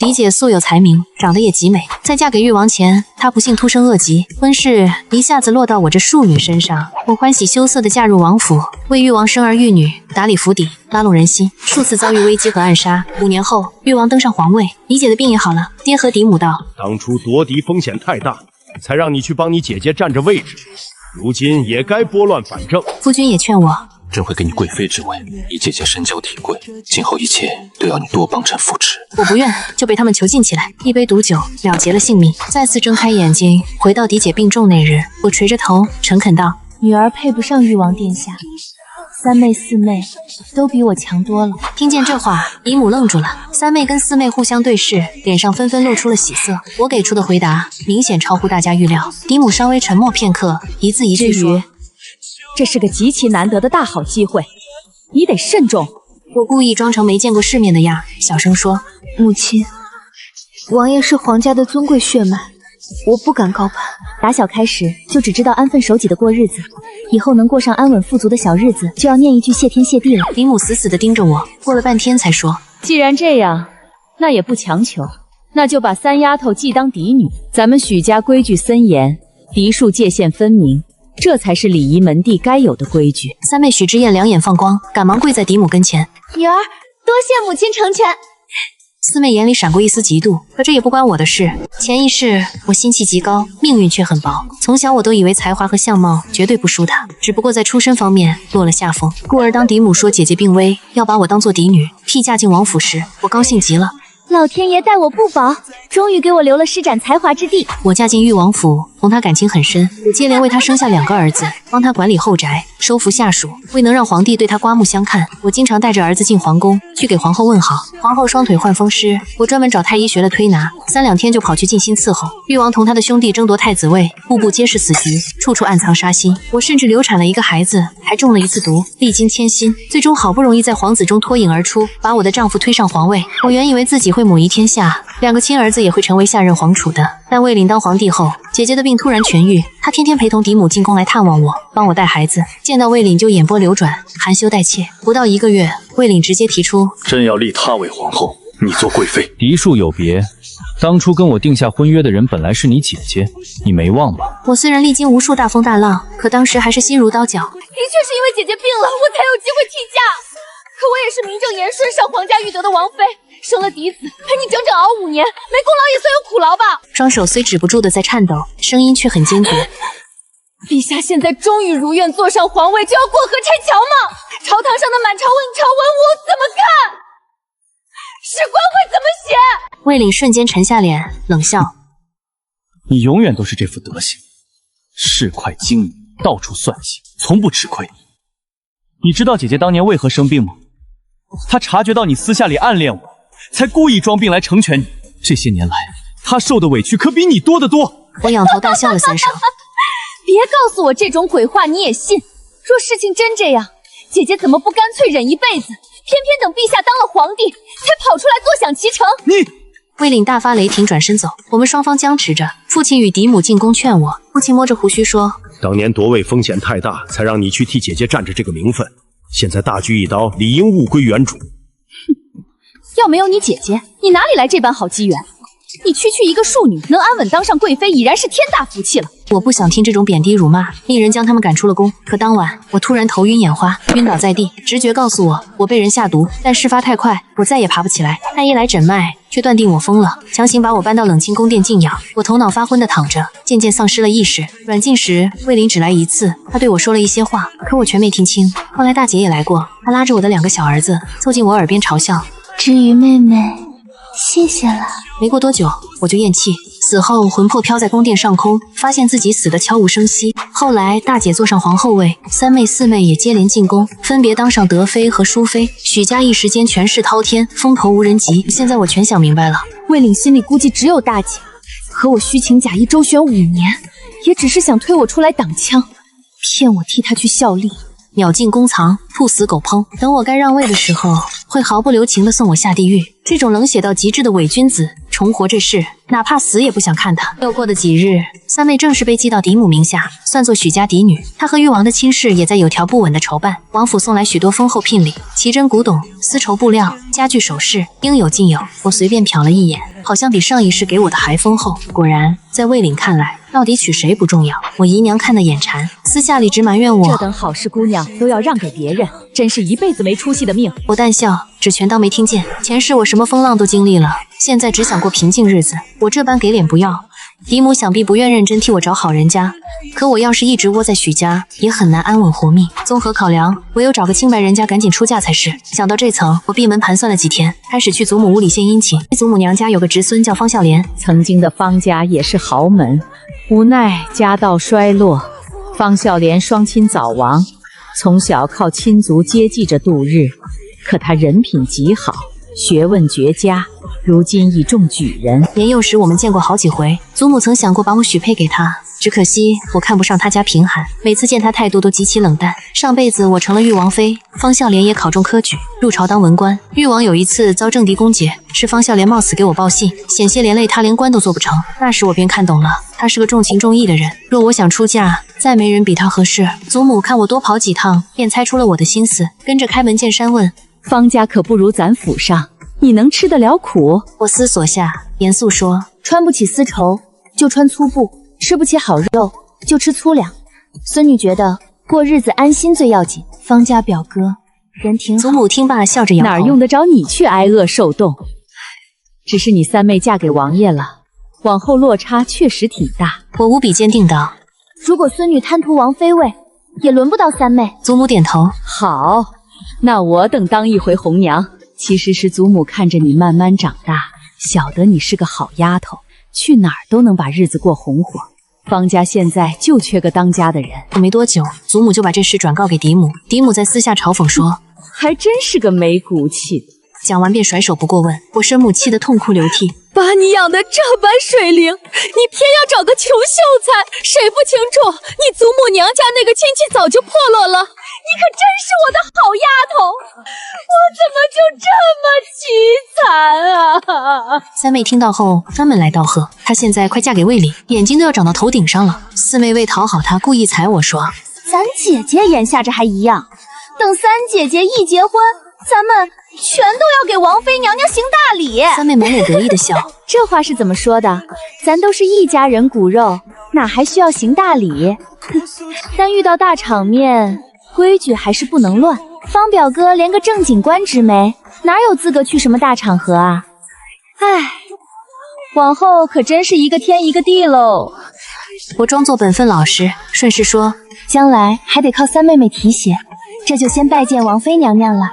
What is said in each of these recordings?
嫡姐素有才名，长得也极美，在嫁给誉王前，她不幸突生恶疾，婚事一下子落到我这庶女身上。我欢喜羞涩地嫁入王府，为誉王生儿育女，打理府邸，拉拢人心，数次遭遇危机和暗杀。5年后，誉王登上皇位，嫡姐的病也好了。爹和嫡母道：当初夺嫡风险太大，才让你去帮你姐姐占着位置，如今也该拨乱反正。夫君也劝我。朕会给你贵妃之位，以姐姐身教体贵，今后一切都要你多帮朕扶持。我不愿，就被他们囚禁起来，一杯毒酒了结了性命。再次睁开眼睛，回到嫡姐病重那日，我垂着头，诚恳道：女儿配不上誉王殿下，三妹四妹都比我强多了。听见这话，姨母愣住了，三妹跟四妹互相对视，脸上纷纷露出了喜色。我给出的回答明显超乎大家预料。嫡母稍微沉默片刻，一字一句说：这是个极其难得的大好机会，你得慎重。我故意装成没见过世面的样，小声说：母亲，王爷是皇家的尊贵血脉，我不敢高攀。打小开始就只知道安分守己的过日子，以后能过上安稳富足的小日子，就要念一句谢天谢地了。嫡母死死地盯着我，过了半天才说：既然这样，那也不强求，那就把三丫头既当嫡女。咱们许家规矩森严，嫡庶界限分明，这才是礼仪门第该有的规矩。三妹许之燕两眼放光，赶忙跪在嫡母跟前：女儿多谢母亲成全。四妹眼里闪过一丝嫉妒，可这也不关我的事。前一世我心气极高，命运却很薄。从小我都以为才华和相貌绝对不输她，只不过在出身方面落了下风。故而当嫡母说姐姐病危，要把我当做嫡女，替嫁进王府时，我高兴极了。老天爷待我不薄，终于给我留了施展才华之地。我嫁进誉王府，同她感情很深，我接连为她生下2个儿子，帮她管理后宅，收服下属。为能让皇帝对她刮目相看，我经常带着儿子进皇宫，去给皇后问好。皇后双腿患风湿，我专门找太医学了推拿，3、2天就跑去尽心伺候。誉王同他的兄弟争夺太子位，步步皆是死局，处处暗藏杀心。我甚至流产了1个孩子，还中了1次毒，历经千辛，最终好不容易在皇子中脱颖而出，把我的丈夫推上皇位。我原以为自己会母仪天下，2个亲儿子也会成为下任皇储的。但魏廪当皇帝后，姐姐的病突然痊愈，她天天陪同嫡母进宫来探望我，帮我带孩子。见到魏廪就眼波流转，含羞带怯。不到1个月，魏廪直接提出，朕要立她为皇后，你做贵妃。嫡庶有别，当初跟我定下婚约的人本来是你姐姐，你没忘吧？我虽然历经无数大风大浪，可当时还是心如刀绞。的确是因为姐姐病了，我才有机会替嫁。可我也是名正言顺上皇家御得的王妃，生了嫡子，陪你整整熬5年，没功劳也算有苦劳吧。双手虽止不住的在颤抖，声音却很坚决。陛下现在终于如愿坐上皇位，就要过河拆桥吗？朝堂上的满朝问朝文我怎么看？史官会怎么写？魏廪瞬间沉下脸，冷笑：你永远都是这副德行，市侩精明，到处算计，从不吃亏。你知道姐姐当年为何生病吗？她察觉到你私下里暗恋我，才故意装病来成全你。这些年来，她受的委屈可比你多得多。我仰头大笑了3声。别告诉我这种鬼话你也信。若事情真这样，姐姐怎么不干脆忍一辈子，偏偏等陛下当了皇帝，才跑出来坐享其成？你！魏廪大发雷霆，转身走。我们双方僵持着，父亲与嫡母进宫劝我。父亲摸着胡须说：当年夺位风险太大，才让你去替姐姐占着这个名分，现在大局一刀，理应物归原主。要没有你姐姐，你哪里来这般好机缘？你区区一个庶女，能安稳当上贵妃，已然是天大福气了。我不想听这种贬低辱骂，命人将他们赶出了宫。可当晚，我突然头晕眼花，晕倒在地，直觉告诉我被人下毒，但事发太快，我再也爬不起来。太医来诊脉，却断定我疯了，强行把我搬到冷清宫殿静养。我头脑发昏的躺着，渐渐丧失了意识。软禁时，魏廪只来1次，她对我说了一些话，可我全没听清。后来大姐也来过，她拉着我的2个小儿子，凑近我耳边嘲笑：知瑜妹妹，谢谢了。没过多久，我就咽气，死后魂魄飘在宫殿上空，发现自己死得悄无声息。后来大姐坐上皇后位，3妹4妹也接连进宫，分别当上德妃和淑妃。许家一时间权势滔天，风头无人及。现在我全想明白了，魏廪心里估计只有大姐，可我虚情假意周旋5年，也只是想推我出来挡枪，骗我替她去效力。鸟尽弓藏，兔死狗烹。等我该让位的时候，会毫不留情地送我下地狱。这种冷血到极致的伪君子，重活这世，哪怕死也不想看他。又过的几日，三妹正式被记到嫡母名下，算作许家嫡女。她和誉王的亲事也在有条不紊的筹办。王府送来许多丰厚聘礼，奇珍古董、丝绸布料、家具首饰，应有尽有。我随便瞟了一眼，好像比上一世给我的还丰厚。果然，在魏岭看来，到底娶谁不重要，我姨娘看得眼馋，私下里直埋怨我这等好事姑娘都要让给别人，真是一辈子没出息的命。我淡笑，只全当没听见。前世我什么风浪都经历了，现在只想过平静日子。我这般给脸不要，嫡母想必不愿认真替我找好人家。可我要是一直窝在许家，也很难安稳活命。综合考量，唯有找个清白人家赶紧出嫁才是。想到这层，我闭门盘算了几天，开始去祖母屋里献殷勤。祖母娘家有个侄孙叫方孝廉，曾经的方家也是豪门，无奈家道衰落，方孝廉双亲早亡，从小靠亲族接济着度日。可他人品极好，学问绝佳，如今已中举人。年幼时我们见过好几回，祖母曾想过把我许配给他，只可惜我看不上他家贫寒，每次见他态度都极其冷淡。上辈子我成了誉王妃，方孝廉也考中科举，入朝当文官。誉王有一次遭政敌攻讦，是方孝廉冒死给我报信，险些连累他连官都做不成。那时我便看懂了，他是个重情重义的人。若我想出嫁，再没人比他合适。祖母看我多跑几趟，便猜出了我的心思，跟着开门见山问：方家可不如咱府上，你能吃得了苦？我思索下，严肃说：穿不起丝绸就穿粗布，吃不起好肉就吃粗粮。孙女觉得过日子安心最要紧。方家表哥人挺好。祖母听罢笑着摇头：哪用得着你去挨饿受冻？只是你三妹嫁给王爷了，往后落差确实挺大。我无比坚定道：如果孙女贪图王妃位，也轮不到三妹。祖母点头：好，那我等当一回红娘。其实是祖母看着你慢慢长大，晓得你是个好丫头，去哪儿都能把日子过红火。方家现在就缺个当家的人。没多久，祖母就把这事转告给嫡母，嫡母在私下嘲讽说：还真是个没骨气的。讲完便甩手不过问。我生母气得痛哭流涕，把你养得这般水灵，你偏要找个穷秀才，谁不清楚你祖母娘家那个亲戚早就破落了？你可真是我的好丫头，我怎么就这么凄惨啊！三妹听到后专门来道贺，她现在快嫁给魏里，眼睛都要长到头顶上了。四妹为讨好她，故意踩我说：咱姐姐眼下这还一样，等三姐姐一结婚，咱们全都要给王妃娘娘行大礼。三妹满脸得意的笑：这话是怎么说的？咱都是一家人骨肉，哪还需要行大礼？但遇到大场面，规矩还是不能乱。方表哥连个正经官职没，哪有资格去什么大场合啊？唉，往后可真是一个天一个地喽。我装作本分老实，顺势说：将来还得靠三妹妹提携，这就先拜见王妃娘娘了。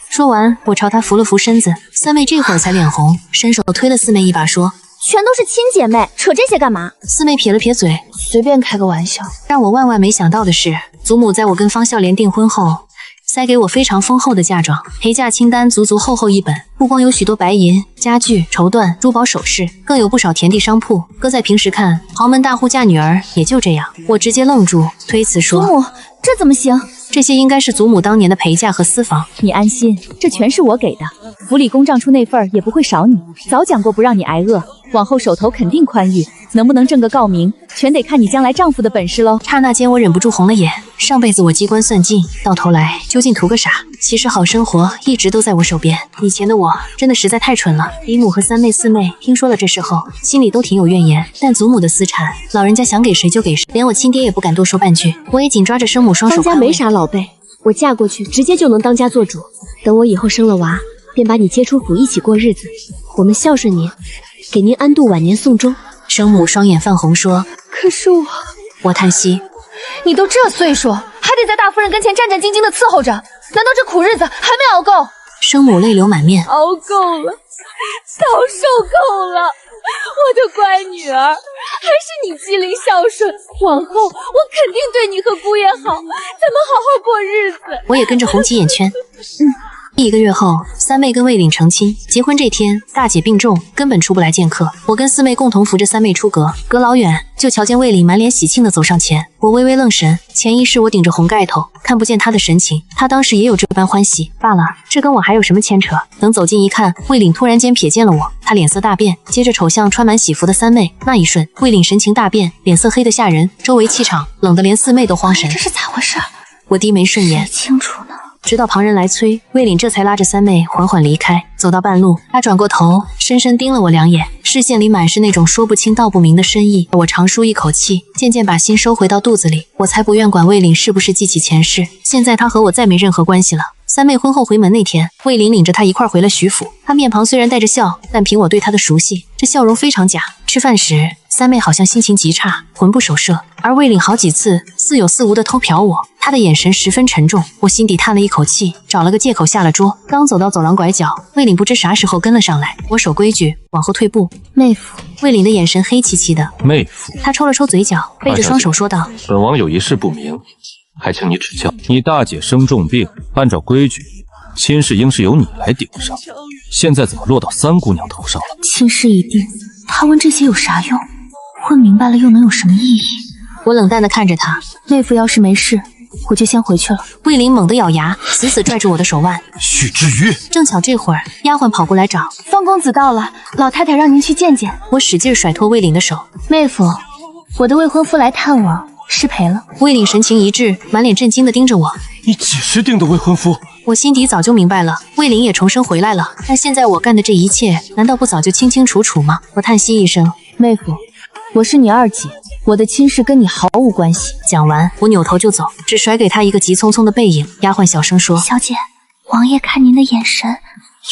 说完，我朝她扶了扶身子。三妹这会儿才脸红，伸手推了四妹一把，说：全都是亲姐妹，扯这些干嘛？四妹撇了撇嘴，随便开个玩笑。让我万万没想到的是，祖母在我跟方孝廉订婚后，塞给我非常丰厚的嫁妆，陪嫁清单足足厚厚一本，不光有许多白银、家具、绸缎、珠宝首饰，更有不少田地商铺。搁在平时看，豪门大户嫁女儿也就这样。我直接愣住，推辞说：祖母，这怎么行？这些应该是祖母当年的陪嫁和私房。你安心，这全是我给的，府里公账处那份儿也不会少你。早讲过不让你挨饿，往后手头肯定宽裕，能不能挣个告名，全得看你将来丈夫的本事喽。刹那间，我忍不住红了眼。上辈子我机关算尽，到头来究竟图个啥？其实好生活一直都在我手边。以前的我真的实在太蠢了。嫡母和三妹、四妹听说了这事后，心里都挺有怨言。但祖母的私产，老人家想给谁就给谁，连我亲爹也不敢多说半句。我也紧抓着生母双手。方家没啥老辈，我嫁过去直接就能当家做主。等我以后生了娃，便把你接出府一起过日子，我们孝顺您，给您安度晚年送终。生母双眼泛红说：可是我叹息，你都这岁数，还得在大夫人跟前战战兢兢的伺候着，难道这苦日子还没熬够？生母泪流满面，熬够了，早受够了，我的乖女儿，还是你机灵孝顺，往后我肯定对你和姑爷好，咱们好好过日子。我也跟着红起眼圈。1个月后，三妹跟魏岭成亲。结婚这天，大姐病重，根本出不来见客。我跟四妹共同扶着三妹出阁，隔老远就瞧见魏岭满脸喜庆的走上前。我微微愣神，潜意识我顶着红盖头，看不见他的神情。他当时也有这般欢喜，罢了，这跟我还有什么牵扯？等走近一看，魏岭突然间瞥见了我，他脸色大变，接着瞅向穿满喜服的三妹。那一瞬，魏岭神情大变，脸色黑得吓人，周围气场冷得连四妹都慌神。这是咋回事？我低眉顺眼，清楚呢。直到旁人来催，魏岭这才拉着三妹缓缓离开。走到半路，他转过头，深深盯了我2眼，视线里满是那种说不清道不明的深意。我长舒一口气，渐渐把心收回到肚子里。我才不愿管魏岭是不是记起前世，现在他和我再没任何关系了。三妹婚后回门那天，魏岭领着她一块回了徐府。他面庞虽然带着笑，但凭我对他的熟悉，这笑容非常假。吃饭时，三妹好像心情极差，魂不守舍，而魏岭好几次似有似无的偷瞟我，他的眼神十分沉重。我心底叹了一口气，找了个借口下了桌。刚走到走廊拐角，魏岭不知啥时候跟了上来。我守规矩，往后退步。妹夫，魏岭的眼神黑漆漆的。妹夫，他抽了抽嘴角，背着双手说道：“本王有一事不明，还请你指教。你大姐生重病，按照规矩，亲事应是由你来顶上，现在怎么落到三姑娘头上了？”亲事已定，他问这些有啥用？问明白了又能有什么意义？我冷淡地看着他。妹夫要是没事，我就先回去了。魏岭猛地咬牙，死死拽住我的手腕。许知瑜，正巧这会儿，丫鬟跑过来找方公子到了，老太太让您去见见。我，使劲甩脱魏岭的手。妹夫，我的未婚夫来探我，失陪了。魏岭神情一滞，满脸震惊地盯着我。你几时定的未婚夫？我心底早就明白了，魏岭也重生回来了。但现在我干的这一切，难道不早就清清楚楚吗？我叹息一声，妹夫，我是你二姐，我的亲事跟你毫无关系。讲完，我扭头就走，只甩给他一个急匆匆的背影。丫鬟小声说：“小姐，王爷看您的眼神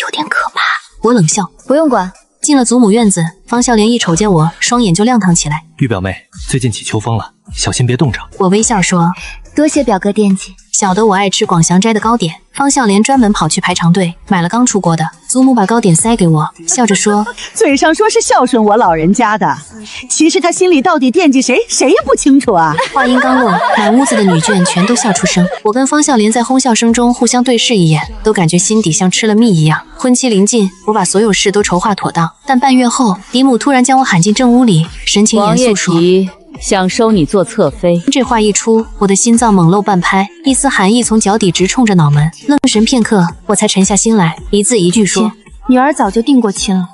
有点可怕。”我冷笑：“不用管。”进了祖母院子，方笑莲一瞅见我，双眼就亮堂起来。玉表妹，最近起秋风了，小心别冻着。我微笑说：“多谢表哥惦记。”晓得我爱吃广祥斋的糕点，方笑莲专门跑去排长队买了刚出锅的。祖母把糕点塞给我，笑着说：“嘴上说是孝顺我老人家的，其实他心里到底惦记谁，谁也不清楚啊。”话音刚落，满屋子的女眷全都笑出声。我跟方笑莲在哄笑声中互相对视一眼，都感觉心底像吃了蜜一样。婚期临近，我把所有事都筹划妥当，但半月后，嫡母突然将我喊进正屋里，神情严肃说：“想收你做侧妃。”这话一出，我的心脏猛漏半拍，一丝寒意从脚底直冲着脑门。愣神片刻，我才沉下心来，一字一句说：“女儿早就定过亲了，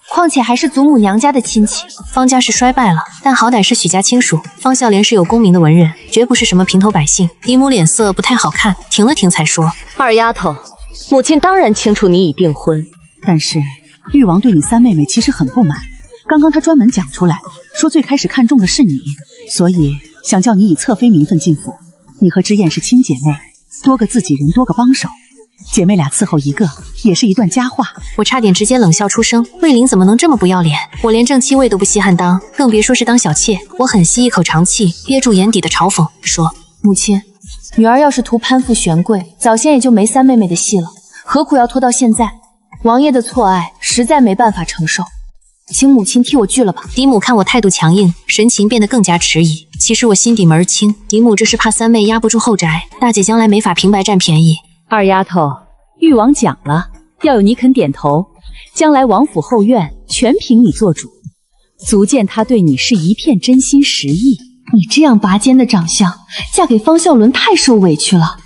况且还是祖母娘家的亲戚。方家是衰败了，但好歹是许家亲属。方笑莲是有功名的文人，绝不是什么平头百姓。”嫡母脸色不太好看，停了停才说：“二丫头，母亲当然清楚你已订婚，但是誉王对你三妹妹其实很不满。刚刚他专门讲出来，说最开始看中的是你，所以想叫你以侧妃名分进府。你和之燕是亲姐妹，多个自己人多个帮手，姐妹俩伺候一个，也是一段佳话。”我差点直接冷笑出声，魏玲怎么能这么不要脸？我连正妻位都不稀罕当，更别说是当小妾。我狠吸一口长气，憋住眼底的嘲讽，说：“母亲，女儿要是图攀附权贵，早先也就没三妹妹的戏了，何苦要拖到现在？王爷的错爱实在没办法承受，请母亲替我拒了吧。”嫡母看我态度强硬，神情变得更加迟疑。其实我心底门儿清，嫡母这是怕三妹压不住后宅，大姐将来没法平白占便宜。二丫头，誉王讲了，要有你肯点头，将来王府后院全凭你做主，足见他对你是一片真心实意。你这样拔尖的长相，嫁给方孝伦太受委屈了。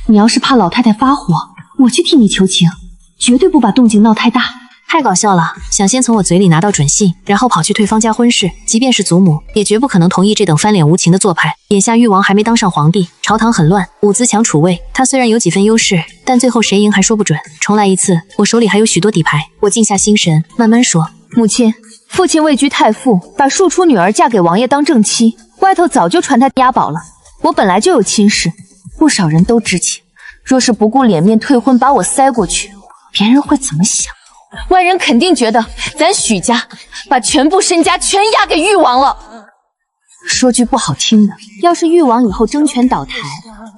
你要是怕老太太发火，我去替你求情，绝对不把动静闹太大。太搞笑了，想先从我嘴里拿到准信，然后跑去退方家婚事，即便是祖母，也绝不可能同意这等翻脸无情的做派。眼下誉王还没当上皇帝，朝堂很乱，伍兹强储位，他虽然有几分优势，但最后谁赢还说不准。重来一次，我手里还有许多底牌。我静下心神，慢慢说：“母亲，父亲位居太傅，把庶出女儿嫁给王爷当正妻，外头早就传他押宝了。我本来就有亲事，不少人都知情。若是不顾脸面退婚，把我塞过去，别人会怎么想？外人肯定觉得咱许家把全部身家全押给誉王了。说句不好听的，要是誉王以后争权倒台，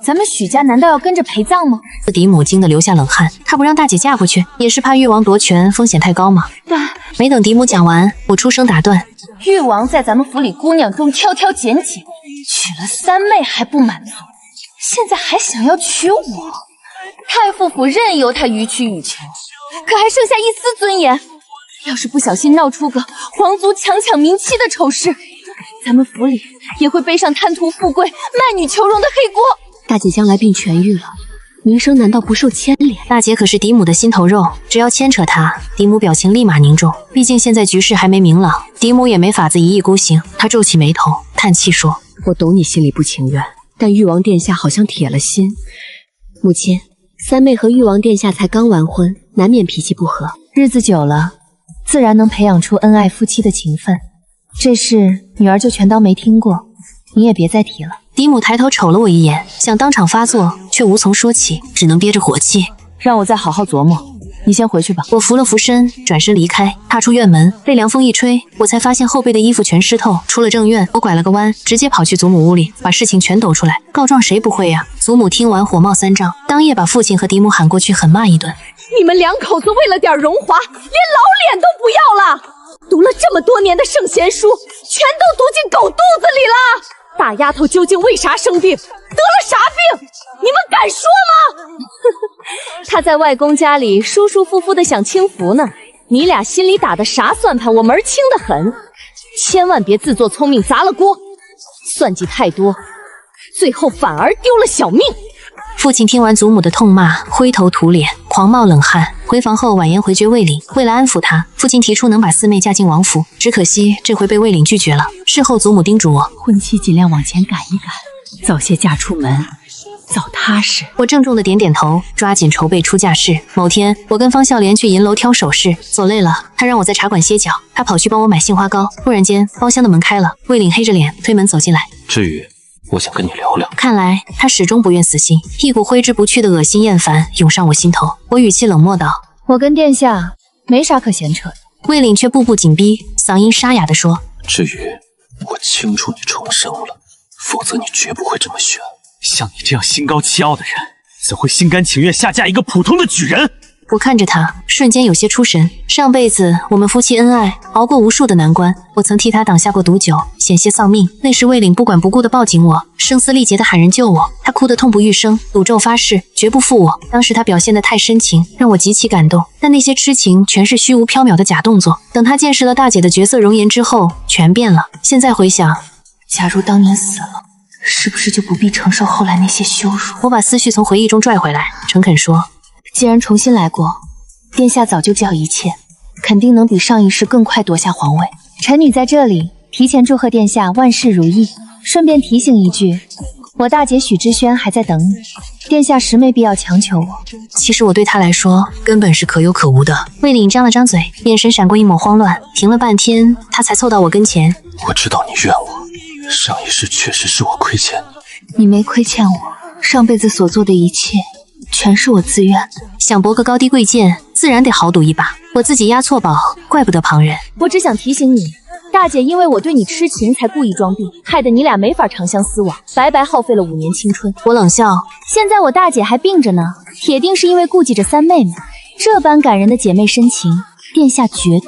咱们许家难道要跟着陪葬吗？”嫡母惊得流下冷汗，她不让大姐嫁过去，也是怕誉王夺权风险太高吗？没等嫡母讲完，我出声打断：“誉王在咱们府里姑娘中挑挑拣拣，娶了三妹还不满足，现在还想要娶我，太傅府任由他予取予求，可还剩下一丝尊严。要是不小心闹出个皇族强抢民妻的丑事，咱们府里也会背上贪图富贵、卖女求荣的黑锅。大姐将来病痊愈了，名声难道不受牵连？大姐可是嫡母的心头肉，只要牵扯她，嫡母表情立马凝重。毕竟现在局势还没明朗，嫡母也没法子一意孤行。她皱起眉头，叹气说：“我懂你心里不情愿，但誉王殿下好像铁了心。母亲，三妹和誉王殿下才刚完婚，难免脾气不和，日子久了，自然能培养出恩爱夫妻的情分。这事女儿就全当没听过，你也别再提了。”嫡母抬头瞅了我一眼，想当场发作，却无从说起，只能憋着火气。让我再好好琢磨，你先回去吧。我扶了扶身，转身离开，踏出院门，被凉风一吹，我才发现后背的衣服全湿透。出了正院，我拐了个弯，直接跑去祖母屋里，把事情全抖出来。告状谁不会呀？祖母听完火冒三丈，当夜把父亲和嫡母喊过去狠骂一顿。你们两口子为了点荣华，连老脸都不要了，读了这么多年的圣贤书，全都读进狗肚子里了。大丫头究竟为啥生病？得了啥病？你们敢说吗？她在外公家里舒舒服服的享清福呢，你俩心里打的啥算盘，我门清的很。千万别自作聪明砸了锅，算计太多，最后反而丢了小命。父亲听完祖母的痛骂，灰头土脸，狂冒冷汗。回房后婉言回绝魏岭，为了安抚他，父亲提出能把四妹嫁进王府，只可惜这回被魏岭拒绝了。事后祖母叮嘱我，婚期尽量往前赶一赶，早些嫁出门，早踏实。我郑重的点点头，抓紧筹备出嫁事。某天，我跟方笑莲去银楼挑首饰，走累了，他让我在茶馆歇脚，他跑去帮我买杏花糕。忽然间，包厢的门开了，魏岭黑着脸推门走进来。至于我想跟你聊聊。看来他始终不愿死心，一股挥之不去的恶心厌烦涌上我心头。我语气冷漠道：“我跟殿下没啥可闲扯的。”魏岭却步步紧逼，嗓音沙哑地说：“至于我清楚你重生了，否则你绝不会这么选。像你这样心高气傲的人，怎会心甘情愿下嫁一个普通的举人？”我看着他，瞬间有些出神。上辈子我们夫妻恩爱，熬过无数的难关，我曾替他挡下过毒酒，险些丧命。那时魏岭不管不顾地抱紧我，声嘶力竭地喊人救我。他哭得痛不欲生，赌咒发誓绝不负我。当时他表现得太深情，让我极其感动。但那些痴情全是虚无缥缈的假动作。等他见识了大姐的绝色容颜之后，全变了。现在回想，假如当年死了，是不是就不必承受后来那些羞辱？我把思绪从回忆中拽回来，诚恳说：“既然重新来过，殿下早就知晓一切，肯定能比上一世更快夺下皇位。臣女在这里提前祝贺殿下万事如意，顺便提醒一句，我大姐许知轩还在等你，殿下实没必要强求我。”其实我对他来说根本是可有可无的。魏岭张了张嘴，眼神闪过一抹慌乱，停了半天，他才凑到我跟前。我知道你怨我，上一世确实是我亏欠你。你没亏欠我，上辈子所做的一切全是我自愿的。想博个高低贵贱，自然得豪赌一把。我自己押错宝，怪不得旁人。我只想提醒你，大姐因为我对你痴情，才故意装病，害得你俩没法长相厮往，白白耗费了5年青春。我冷笑，现在我大姐还病着呢，铁定是因为顾忌着三妹妹。这般感人的姐妹深情，殿下绝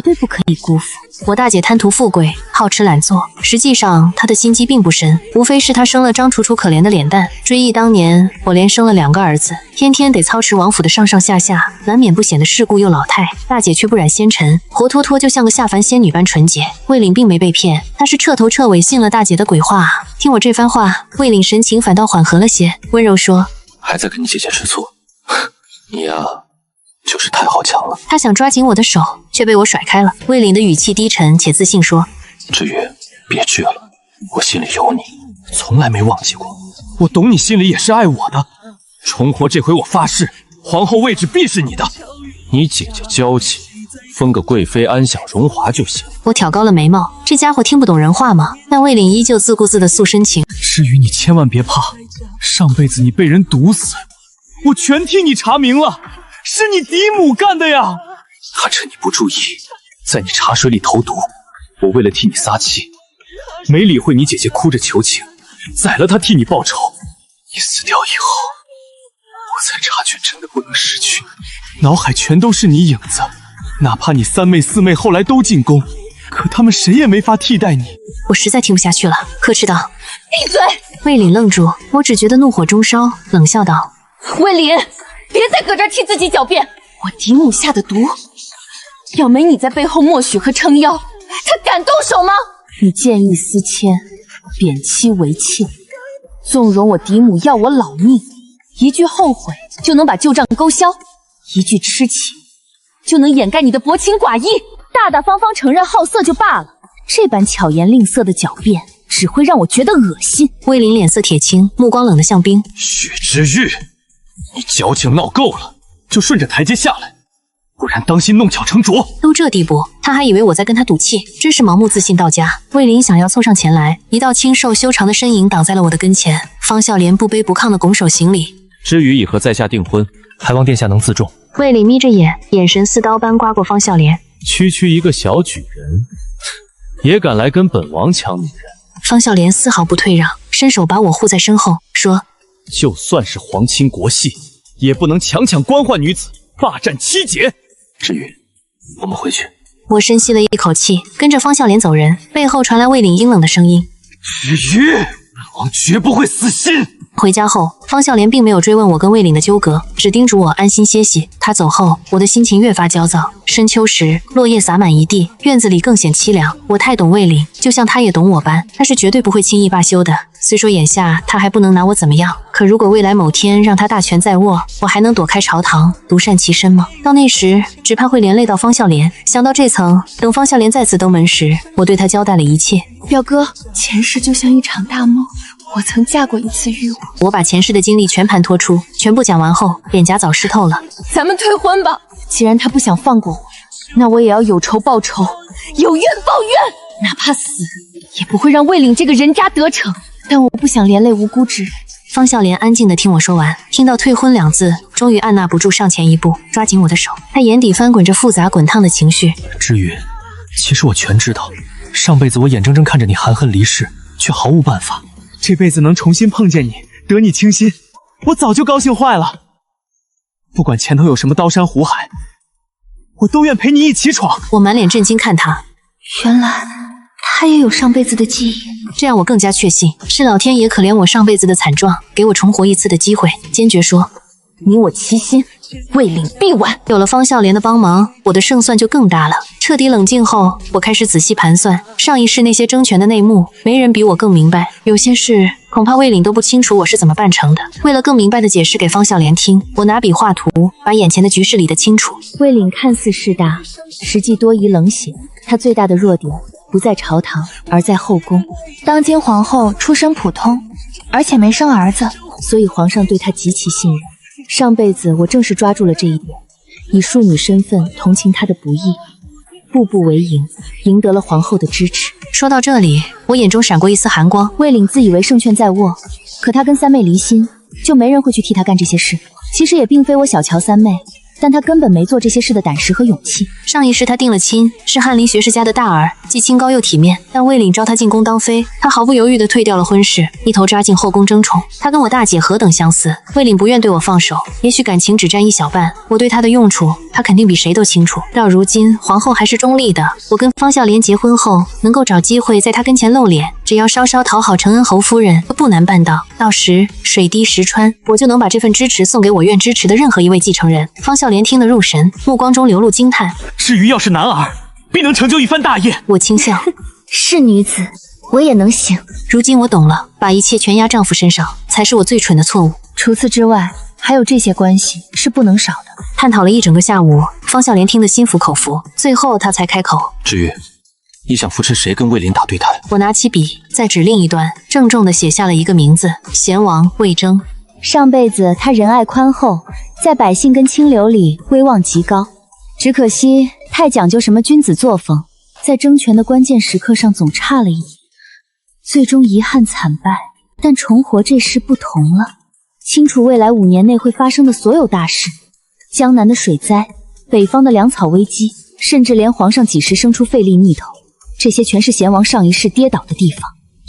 对不可以辜负。我大姐贪图富贵，好吃懒做，实际上她的心机并不深，无非是她生了张楚楚可怜的脸蛋。追忆当年，我连生了2个儿子，天天得操持王府的上上下下，难免不显得世故又老态。大姐却不染纤尘，活脱脱就像个下凡仙女般纯洁。魏岭并没被骗，他是彻头彻尾信了大姐的鬼话。听我这番话，魏岭神情反倒缓和了些，温柔说：“还在跟你姐姐吃醋？你呀，就是太好强了。”他想抓紧我的手，却被我甩开了。魏岭的语气低沉且自信说：“至于别倔了，我心里有你，从来没忘记过。我懂你心里也是爱我的。重活这回我发誓，皇后位置必是你的。你姐姐娇气，封个贵妃安享荣华就行。”我挑高了眉毛，这家伙听不懂人话吗？但魏岭依旧自顾自的诉深情。至于你千万别怕，上辈子你被人毒死，我全替你查明了，是你嫡母干的呀！他趁你不注意，在你茶水里投毒，我为了替你撒气，没理会你姐姐哭着求情，宰了她替你报仇。你死掉以后，我才察觉真的不能失去。脑海全都是你影子，哪怕你三妹四妹后来都进宫，可他们谁也没法替代你。我实在听不下去了，呵斥道：“闭嘴！”魏岭愣住，我只觉得怒火中烧，冷笑道：“魏林，别再搁这儿替自己狡辩！我嫡母下的毒，要没你在背后默许和撑腰，他敢动手吗？你见异思迁，贬妻为妾，纵容我嫡母要我老命，一句后悔就能把旧账勾销，一句痴情就能掩盖你的薄情寡义，大大方方承认好色就罢了，这般巧言令色的狡辩只会让我觉得恶心。魏林脸色铁青，目光冷得像冰。许知玉，你矫情闹够了，就顺着台阶下来，不然当心弄巧成拙。都这地步，他还以为我在跟他赌气，真是盲目自信到家。魏林想要凑上前来，一道清瘦修长的身影挡在了我的跟前。方笑莲不卑不亢的拱手行礼。知羽已和在下订婚，还望殿下能自重。魏林眯着眼，眼神似刀般刮过方笑莲。区区一个小举人，也敢来跟本王抢女人？方笑莲丝毫不退让，伸手把我护在身后，说：就算是皇亲国戚，也不能强抢官宦女子，霸占妻姐。知羽，我们回去。我深吸了一口气，跟着方笑莲走人。背后传来魏岭阴冷的声音：知羽，本王绝不会死心。回家后，方笑莲并没有追问我跟魏岭的纠葛，只叮嘱我安心歇息。他走后，我的心情越发焦躁。深秋时，落叶洒满一地，院子里更显凄凉。我太懂魏岭，就像他也懂我般，他是绝对不会轻易罢休的。虽说眼下他还不能拿我怎么样，可如果未来某天让他大权在握，我还能躲开朝堂，独善其身吗？到那时，只怕会连累到方笑莲。想到这层，等方笑莲再次登门时，我对他交代了一切。表哥，前世就像一场大梦，我曾嫁过一次玉王。我把前世的经历全盘托出，全部讲完后，脸颊早湿透了。咱们退婚吧。既然他不想放过我，那我也要有仇报仇，有冤报冤，哪怕死，也不会让魏岭这个人渣得逞。但我不想连累无辜之人。方笑莲安静地听我说完，听到退婚两字，终于按捺不住上前一步，抓紧我的手。他眼底翻滚着复杂滚烫的情绪。知羽，其实我全知道，上辈子我眼睁睁看着你含恨离世，却毫无办法。这辈子能重新碰见你，得你倾心，我早就高兴坏了。不管前头有什么刀山虎海，我都愿陪你一起闯。我满脸震惊看他，原来他也有上辈子的记忆，这让我更加确信是老天爷可怜我上辈子的惨状，给我重活一次的机会。坚决说，你我齐心，魏岭必完。有了方笑莲的帮忙，我的胜算就更大了。彻底冷静后，我开始仔细盘算上一世那些争权的内幕，没人比我更明白。有些事恐怕魏岭都不清楚我是怎么办成的。为了更明白的解释给方笑莲听，我拿笔画图，把眼前的局势理得清楚。魏岭看似势大，实际多疑冷血。他最大的弱点不在朝堂，而在后宫。当今皇后出身普通，而且没生儿子，所以皇上对她极其信任。上辈子我正是抓住了这一点，以庶女身份同情她的不义，步步为营，赢得了皇后的支持。说到这里，我眼中闪过一丝寒光。魏岭自以为胜券在握，可他跟三妹离心，就没人会去替他干这些事。其实也并非我小瞧三妹，但他根本没做这些事的胆识和勇气。上一世他定了亲，是翰林学士家的大儿，既清高又体面。但魏岭招他进宫当妃，他毫不犹豫地退掉了婚事，一头扎进后宫争宠。他跟我大姐何等相似，魏岭不愿对我放手。也许感情只占一小半，我对他的用处，他肯定比谁都清楚。到如今皇后还是中立的，我跟方笑莲结婚后，能够找机会在他跟前露脸，只要稍稍讨好承恩侯夫人，不难办到。到时水滴石穿，我就能把这份支持送给我愿支持的任何一位继承人。方笑莲听得入神，目光中流露惊叹。至于要是男儿，必能成就一番大业。我轻笑，是女子，我也能行。如今我懂了，把一切全压丈夫身上，才是我最蠢的错误。除此之外，还有这些关系是不能少的。探讨了一整个下午，方笑莲听得心服口服，最后她才开口：知羽，你想扶持谁跟魏林打对台？我拿起笔，在纸另一端郑重地写下了一个名字：贤王魏征。上辈子他仁爱宽厚，在百姓跟清流里威望极高，只可惜太讲究什么君子作风，在争权的关键时刻上总差了一点，最终遗憾惨败。但重活这事不同了，清楚未来5年内会发生的所有大事，江南的水灾，北方的粮草危机，甚至连皇上几时生出废立逆头，这些全是贤王上一世跌倒的地方，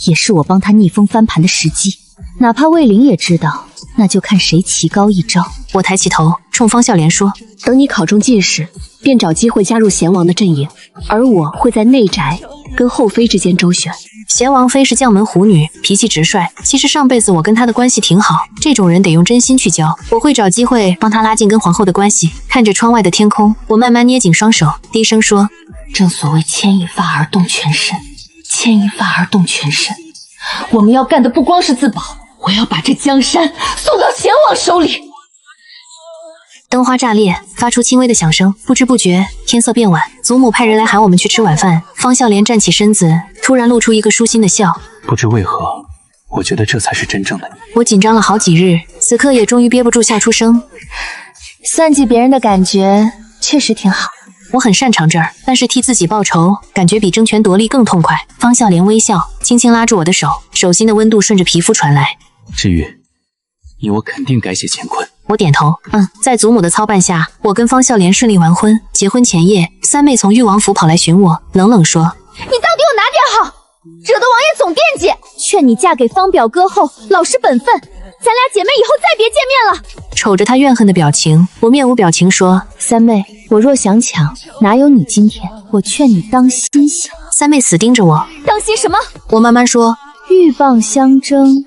也是我帮他逆风翻盘的时机。哪怕魏灵也知道，那就看谁棋高一招。我抬起头，冲方笑莲说：等你考中进士，便找机会加入贤王的阵营，而我会在内宅跟后妃之间周旋。贤王妃是将门虎女，脾气直率。其实上辈子我跟她的关系挺好，这种人得用真心去交。我会找机会帮她拉近跟皇后的关系。看着窗外的天空，我慢慢捏紧双手，低声说：“正所谓牵一发而动全身，牵一发而动全身。我们要干的不光是自保，我要把这江山送到贤王手里。”灯花炸裂，发出轻微的响声。不知不觉，天色变晚。祖母派人来喊我们去吃晚饭。方笑莲站起身子，突然露出一个舒心的笑。不知为何，我觉得这才是真正的你。我紧张了好几日，此刻也终于憋不住笑出声。算计别人的感觉确实挺好。我很擅长这儿，但是替自己报仇，感觉比争权夺利更痛快。方笑莲微笑，轻轻拉住我的手，手心的温度顺着皮肤传来。至于你，我肯定改写乾坤。我点头，在祖母的操办下，我跟方笑莲顺利完婚。结婚前夜，三妹从誉王府跑来寻我，冷冷说：“你到底有哪点好，惹得王爷总惦记？劝你嫁给方表哥后，老实本分，咱俩姐妹以后再别见面了。”瞅着她怨恨的表情，我面无表情说：“三妹，我若想抢，哪有你今天？我劝你当心些。”三妹死盯着我，当心什么？我慢慢说：“鹬蚌相争，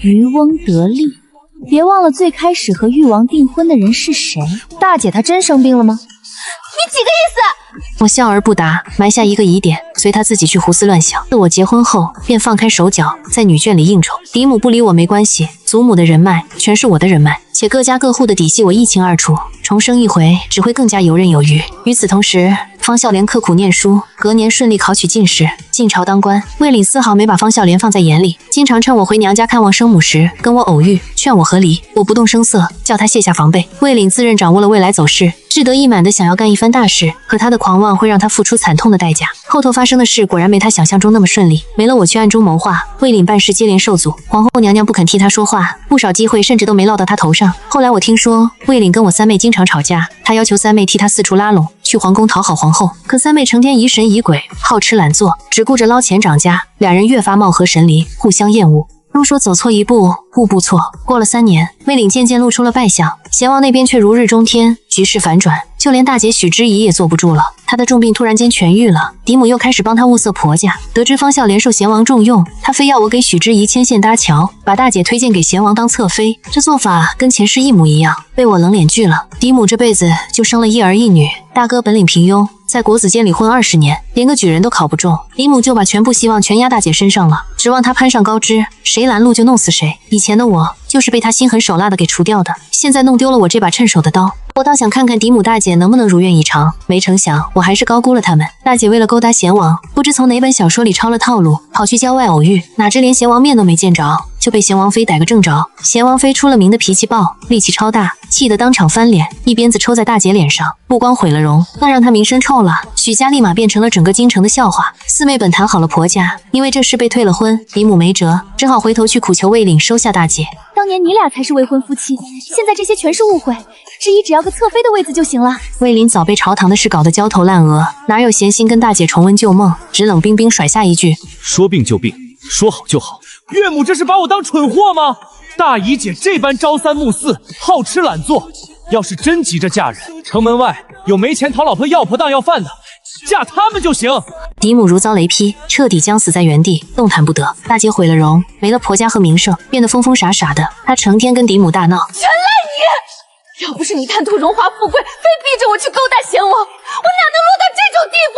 渔翁得利。别忘了最开始和誉王订婚的人是谁。大姐她真生病了吗？你几个意思？”我笑而不答，埋下一个疑点，随他自己去胡思乱想。自我结婚后，便放开手脚，在女眷里应酬。嫡母不理我没关系，祖母的人脉全是我的人脉，且各家各户的底细我一清二楚。重生一回，只会更加游刃有余。与此同时，方笑莲刻苦念书，隔年顺利考取进士，进朝当官。魏岭丝毫没把方笑莲放在眼里，经常趁我回娘家看望生母时跟我偶遇，劝我和离。我不动声色，叫他卸下防备。魏岭自认掌握了未来走势，志得意满的想要干一番大事，可他的狂妄会让他付出惨痛的代价。后头发生的事果然没他想象中那么顺利，没了我去暗中谋划，魏岭办事接连受阻，皇后娘娘不肯替他说话，不少机会甚至都没落到他头上。后来我听说魏岭跟我三妹经常吵架，他要求三妹替他四处拉拢，去皇宫讨好皇后，可三妹成天疑神疑鬼，好吃懒做，只顾着捞钱涨价，俩人越发貌合神离，互相厌恶。都说走错一步，步步错。过了3年，魏岭渐渐露出了败相，贤王那边却如日中天，局势反转，就连大姐许知怡也坐不住了。她的重病突然间痊愈了，嫡母又开始帮她物色婆家。得知方笑莲受贤王重用，她非要我给许知怡牵线搭桥，把大姐推荐给贤王当侧妃。这做法跟前世一模一样，被我冷脸拒了。嫡母这辈子就生了一儿一女，大哥本领平庸，在国子监里混20年，连个举人都考不中。嫡母就把全部希望全压大姐身上了，指望她攀上高枝，谁拦路就弄死谁。以前的我就是被她心狠手辣的给除掉的，现在弄丢了我这把趁手的刀。我倒想看看嫡母大姐能不能如愿以偿，没成想我还是高估了他们。大姐为了勾搭贤王，不知从哪本小说里抄了套路，跑去郊外偶遇，哪知连贤王面都没见着，就被贤王妃逮个正着。贤王妃出了名的脾气暴，力气超大，气得当场翻脸，一鞭子抽在大姐脸上，不光毁了容，那让她名声臭了。许家立马变成了整个京城的笑话。四妹本谈好了婆家，因为这事被退了婚，嫡母没辙，只好回头去苦求魏岭收下大姐。当年你俩才是未婚夫妻，现在这些全是误会。知怡只要个侧妃的位子就行了。魏林早被朝堂的事搞得焦头烂额，哪有闲心跟大姐重温旧梦，只冷冰冰甩下一句：说病就病，说好就好。岳母这是把我当蠢货吗？大姨姐这般朝三暮四，好吃懒做，要是真急着嫁人，城门外有没钱讨老婆要婆当要饭的，嫁他们就行。嫡母如遭雷劈，彻底僵死在原地，动弹不得。大姐毁了容，没了婆家和名声，变得疯疯傻傻的。她成天跟嫡母大闹，全赖你！要不是你贪图荣华富贵，非逼着我去勾搭贤王，我哪能落到这种地步？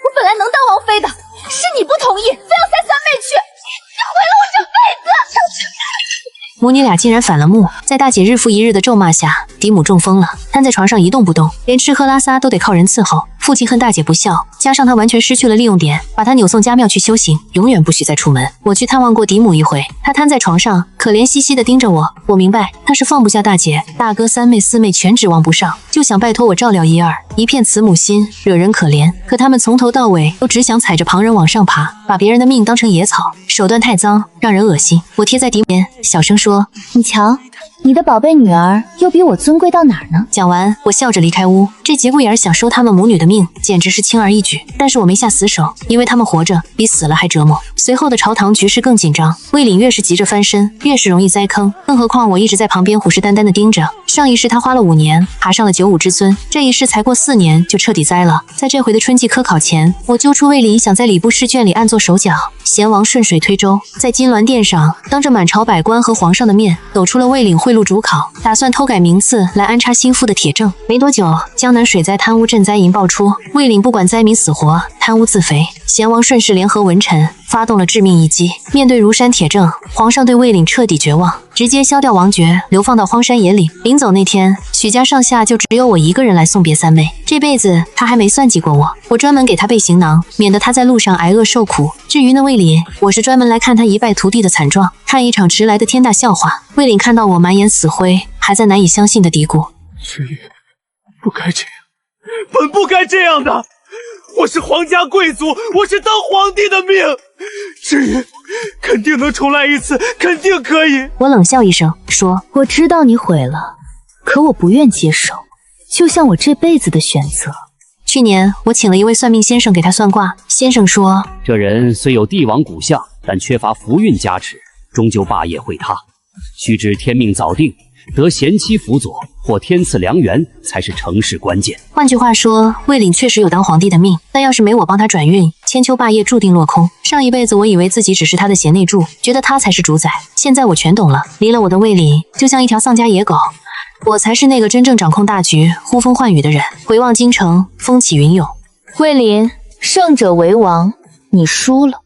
我本来能当王妃的，是你不同意，非要塞三妹去，你毁了我这辈子！母女俩竟然反了目，在大姐日复一日的咒骂下，嫡母中风了，瘫在床上一动不动，连吃喝拉撒都得靠人伺候。父亲恨大姐不孝，加上他完全失去了利用点，把她扭送家庙去修行，永远不许再出门。我去探望过嫡母一回，她瘫在床上，可怜兮兮地盯着我。我明白，她是放不下大姐，大哥、三妹、四妹全指望不上，就想拜托我照料一二，一片慈母心，惹人可怜。可他们从头到尾都只想踩着旁人往上爬，把别人的命当成野草，手段太脏，让人恶心。我贴在嫡母边，小声说：“你瞧，你的宝贝女儿又比我尊贵到哪儿呢？”讲完，我笑着离开屋。这节骨眼想收他们母女的命，简直是轻而易举。但是我没下死手，因为他们活着比死了还折磨。随后的朝堂局势更紧张，魏岭越是急着翻身，越是容易栽坑。更何况我一直在旁边虎视眈眈地盯着。上一世他花了5年，爬上了95之尊，这一世才过4年就彻底栽了。在这回的春季科考前，我揪出魏岭想在礼部试卷里暗做手脚，贤王顺水推舟，在金銮殿上当着满朝百官和皇上的面，抖出了魏领贿赂主考，打算偷改名次来安插心腹的铁证。没多久，江南水灾贪污赈灾银爆出，魏领不管灾民死活，贪污自肥。贤王顺势联合文臣，发动了致命一击。面对如山铁证，皇上对魏领彻底绝望，直接削掉王爵，流放到荒山野岭。临走那天，许家上下就只有我一个人来送别三妹。这辈子他还没算计过我，我专门给他备行囊，免得他在路上挨饿受苦。至于那魏领，我是专门来看他一败涂地的惨状，看一场迟来的天大笑话。魏领看到我满眼死灰，还在难以相信的嘀咕：至于不该这样，本不该这样的。我是皇家贵族，我是当皇帝的命。至于肯定能重来一次，肯定可以。我冷笑一声说：我知道你毁了，可我不愿接受，就像我这辈子的选择。去年我请了一位算命先生给他算卦，先生说这人虽有帝王骨相，但缺乏福运加持，终究霸业会塌。须知天命早定，得贤妻辅佐或天赐良缘才是成事关键。换句话说，魏领确实有当皇帝的命，但要是没我帮他转运，千秋霸业注定落空。上一辈子我以为自己只是他的贤内助，觉得他才是主宰，现在我全懂了。离了我的魏领，就像一条丧家野狗，我才是那个真正掌控大局、呼风唤雨的人。回望京城，风起云涌。魏领，胜者为王，你输了。